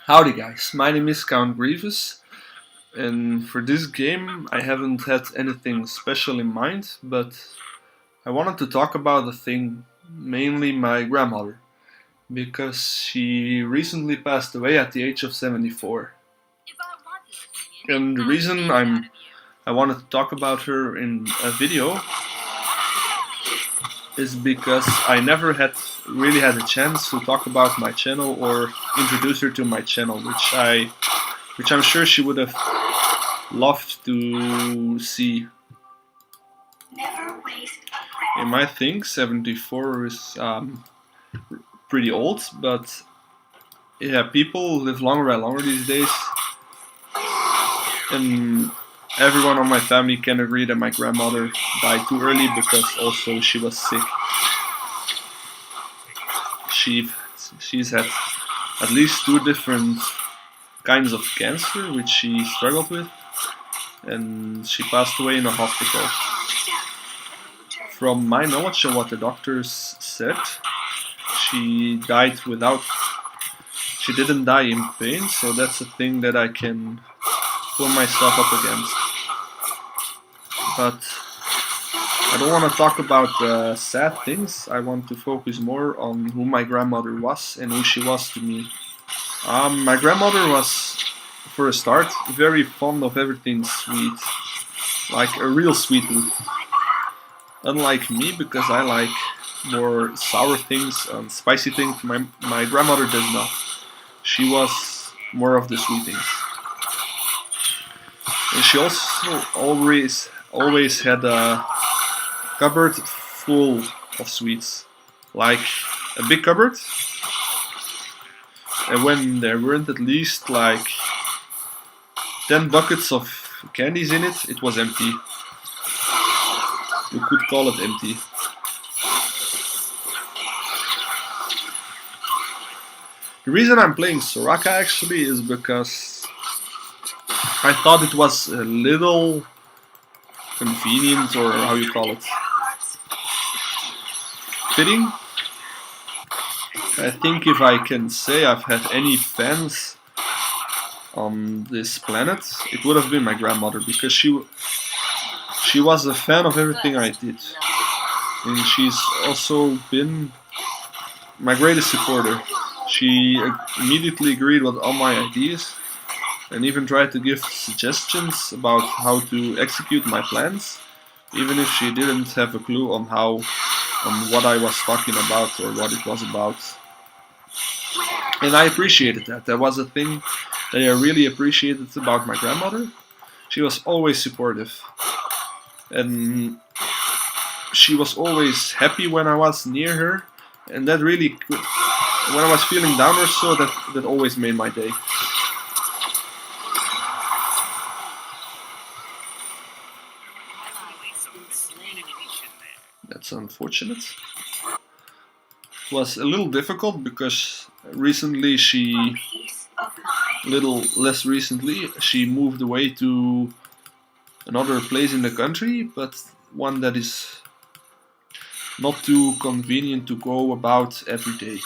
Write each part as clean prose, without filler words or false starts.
Howdy guys, my name is Count Grievous, and for this game I haven't had anything special in mind, but I wanted to talk about a thing, mainly my grandmother, because she recently passed away at the age of 74. And the reason I wanted to talk about her in a video is because I never really had a chance to talk about my channel or introduce her to my channel, which I'm sure she would have loved to see. You might think 74 is pretty old, but yeah, people live longer and longer these days, and everyone on my family can agree that my grandmother died too early because also she was sick. She's had at least 2 different kinds of cancer which she struggled with, and she passed away in a hospital. From my knowledge and what the doctors said, she didn't die in pain, so that's a thing that I can pull myself up against. But I don't want to talk about sad things. I want to focus more on who my grandmother was and who she was to me. My grandmother was, for a start, very fond of everything sweet, like a real sweet tooth. Unlike me, because I like more sour things and spicy things, my grandmother does not. She was more of the sweet things. And she also always had a cupboard full of sweets, like a big cupboard, and when there weren't at least like 10 buckets of candies in it, it was empty. You could call it empty. The reason I'm playing Soraka actually is because I thought it was a little convenient, or how you call it, fitting. I think if I can say I've had any fans on this planet, it would have been my grandmother, because she was a fan of everything I did, and she's also been my greatest supporter. She immediately agreed with all my ideas and even tried to give suggestions about how to execute my plans, even if she didn't have a clue on what I was talking about or what it was about. And I appreciated that. That was a thing that I really appreciated about my grandmother. She was always supportive, and she was always happy when I was near her, and that really, when I was feeling down or so, that always made my day. That's unfortunate. It was a little difficult because recently less recently, she moved away to another place in the country, but one that is not too convenient to go about every day.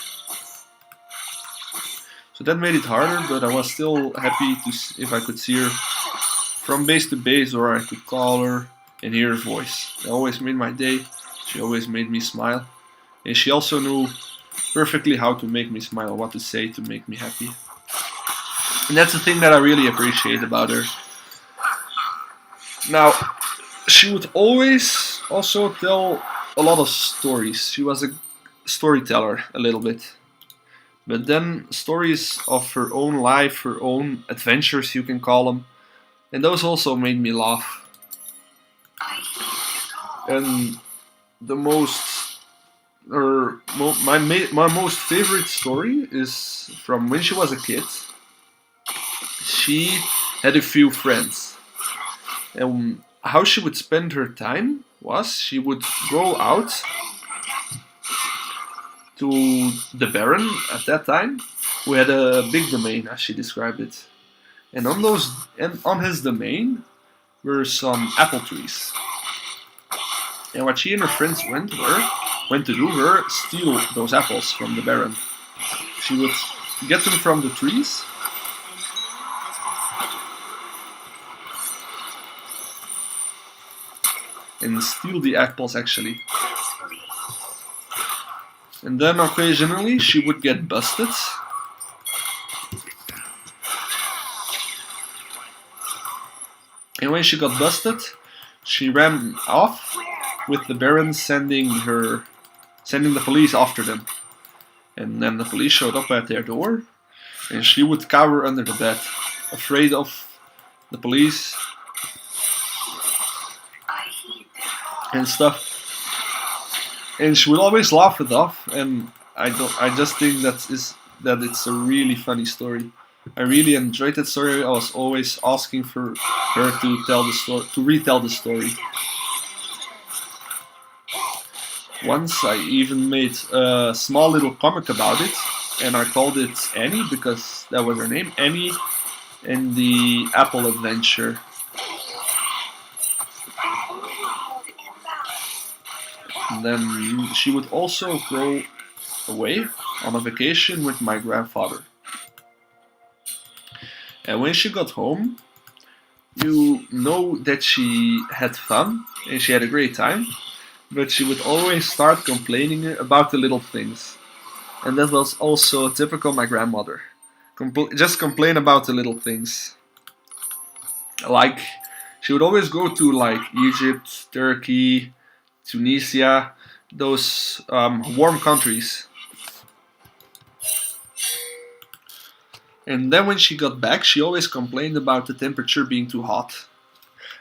So that made it harder, but I was still happy if I could see her from base to base, or I could call her and hear her voice. It always made my day. She always made me smile, and she also knew perfectly how to make me smile, what to say to make me happy. And that's the thing that I really appreciate about her. Now, she would always also tell a lot of stories. She was a storyteller a little bit. But then stories of her own life, her own adventures, you can call them. And those also made me laugh. And the most, or my most favorite story is from when she was a kid. She had a few friends, and how she would spend her time was she would go out to the Baron at that time, who had a big domain, as she described it, and on his domain were some apple trees. And what she and her friends went to do were steal those apples from the Baron. She would get them from the trees and steal the apples actually. And then occasionally she would get busted. And when she got busted, she ran off with the Baron sending the police after them. And then the police showed up at their door, and she would cower under the bed, afraid of the police and stuff. And she would always laugh it off, and I just think that it's a really funny story. I really enjoyed that story. I was always asking for her to tell the story, to retell the story. Once I even made a small little comic about it, and I called it Annie because that was her name, Annie and the Apple Adventure. And then she would also go away on a vacation with my grandfather. And when she got home, you know that she had fun and she had a great time, but she would always start complaining about the little things. And that was also typical my grandmother. Just complain about the little things. Like, she would always go to like Egypt, Turkey, Tunisia, those warm countries. And then when she got back, she always complained about the temperature being too hot.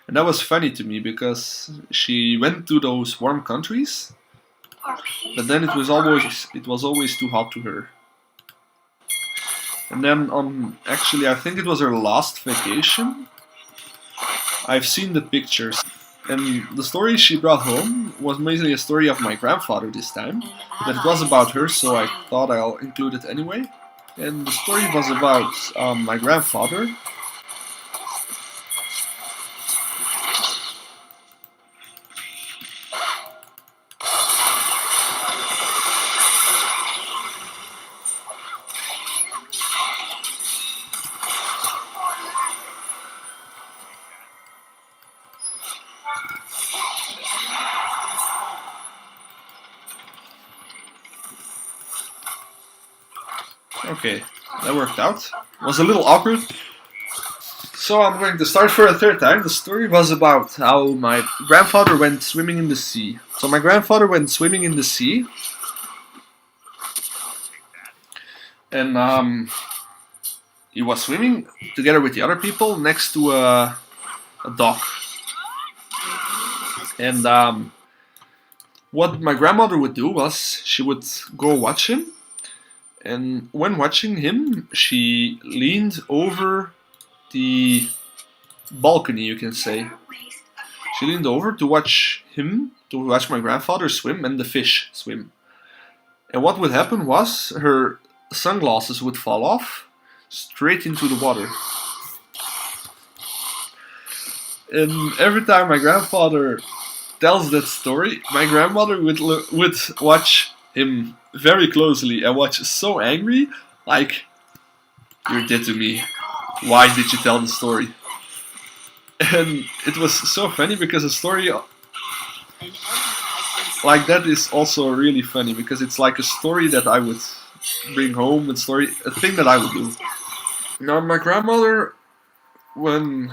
And that was funny to me because she went to those warm countries, but then it was always too hot to her. And then actually I think it was her last vacation. I've seen the pictures. And the story she brought home was mainly a story of my grandfather this time, but it was about her, so I thought I'll include it anyway. And the story was about my grandfather. Okay, that worked out. It was a little awkward. So I'm going to start for a third time. The story was about how my grandfather went swimming in the sea. So my grandfather went swimming in the sea. And he was swimming together with the other people next to a dock. And what my grandmother would do was she would go watch him. And when watching him, she leaned over the balcony, you can say. She leaned over to watch my grandfather swim and the fish swim. And what would happen was her sunglasses would fall off straight into the water. And every time my grandfather tells that story, my grandmother would watch him very closely and watch so angry, like, "You're dead to me. Why did you tell the story?" And it was so funny because a story like that is also really funny because it's like a story that I would bring home, a thing that I would do. Now my grandmother, when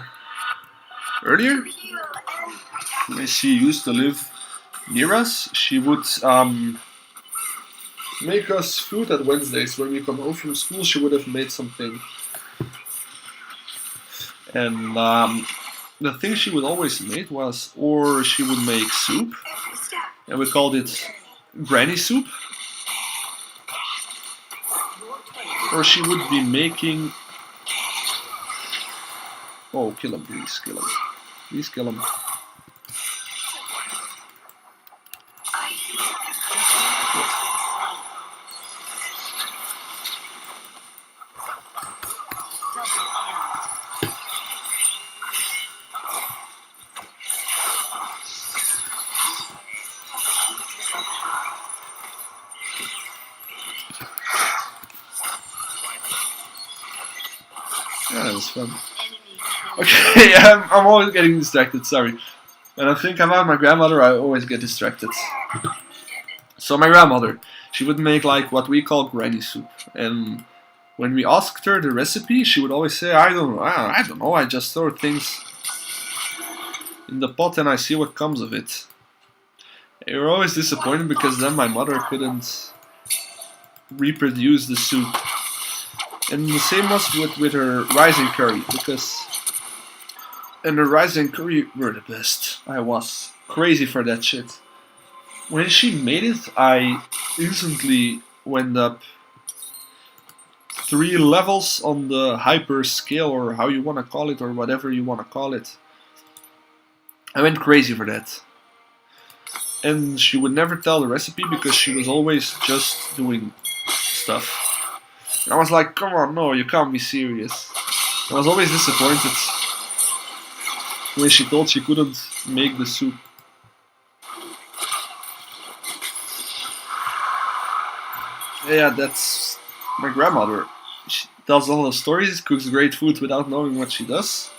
she used to live near us, she would make us food at Wednesdays. When we come home from school, she would have made something. And the thing she would always make was, or she would make soup, and we called it granny soup. Or she would be making... Oh, kill him, please, kill him. Please kill him. Yeah, that was fun. Okay, I'm always getting distracted, sorry. When I think about my grandmother, I always get distracted. So my grandmother, she would make like what we call granny soup, and when we asked her the recipe, she would always say, "I don't know, I don't know. I just throw things in the pot and I see what comes of it." They were always disappointed because then my mother couldn't reproduce the soup. And the same was with her rice and curry, because and the rice and curry were the best. I was crazy for that shit. When she made it, I instantly went up 3 levels on the hyper scale, or how you want to call it, or whatever you want to call it. I went crazy for that. And she would never tell the recipe because she was always just doing stuff. And I was like, come on, no, you can't be serious. I was always disappointed when she told she couldn't make the soup. Yeah, that's my grandmother. She tells all the stories, cooks great food without knowing what she does.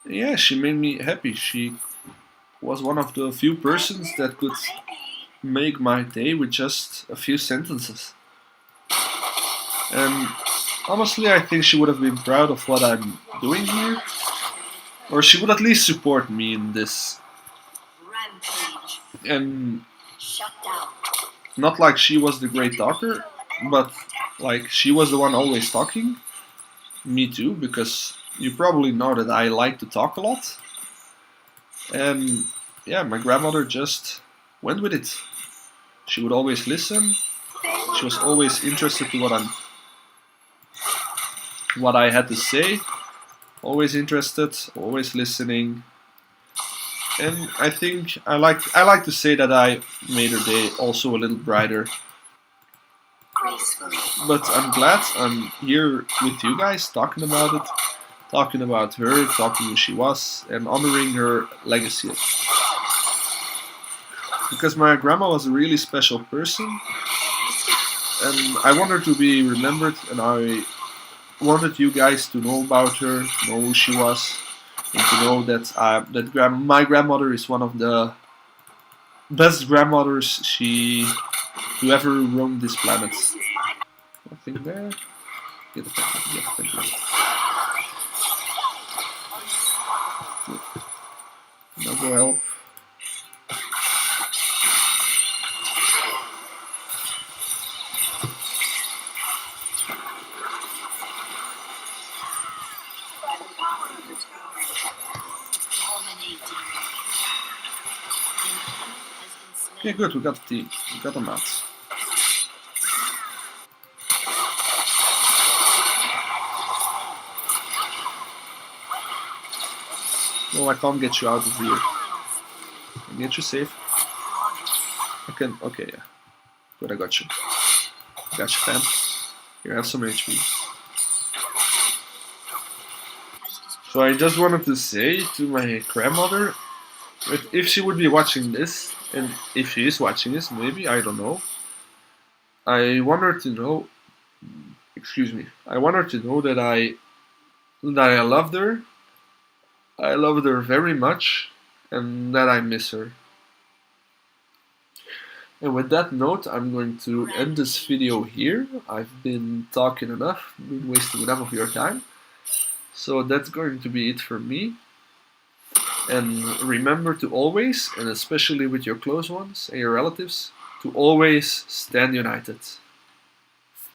Yeah, she made me happy. She was one of the few persons that could make my day with just a few sentences. And honestly, I think she would have been proud of what I'm doing here. Or she would at least support me in this. And not like she was the great talker, but like she was the one always talking. Me too, because you probably know that I like to talk a lot. And yeah, my grandmother just went with it. She would always listen. She was always interested in what I had to say. Always interested, always listening. And I think I like to say that I made her day also a little brighter. But I'm glad I'm here with you guys talking about it, talking about her, talking who she was, and honoring her legacy. Because my grandma was a really special person, and I want her to be remembered, and I wanted you guys to know about her, to know who she was, and to know that my grandmother is one of the best grandmothers to ever roam this planet. Nothing there. Get the packet. Now go help. Okay, good. We got the team. We got them out. No, I can't get you out of here. I can get you safe. I can. Okay, yeah. Good, I got you. Got you, fam. Here, have some HP. So I just wanted to say to my grandmother, that if she would be watching this, and if she is watching this, maybe, I don't know. I want her to know. Excuse me. I want her to know that I loved her. I loved her very much, and that I miss her. And with that note, I'm going to end this video here. I've been talking enough, been wasting enough of your time. So that's going to be it for me. And remember to always, and especially with your close ones and your relatives, to always stand united.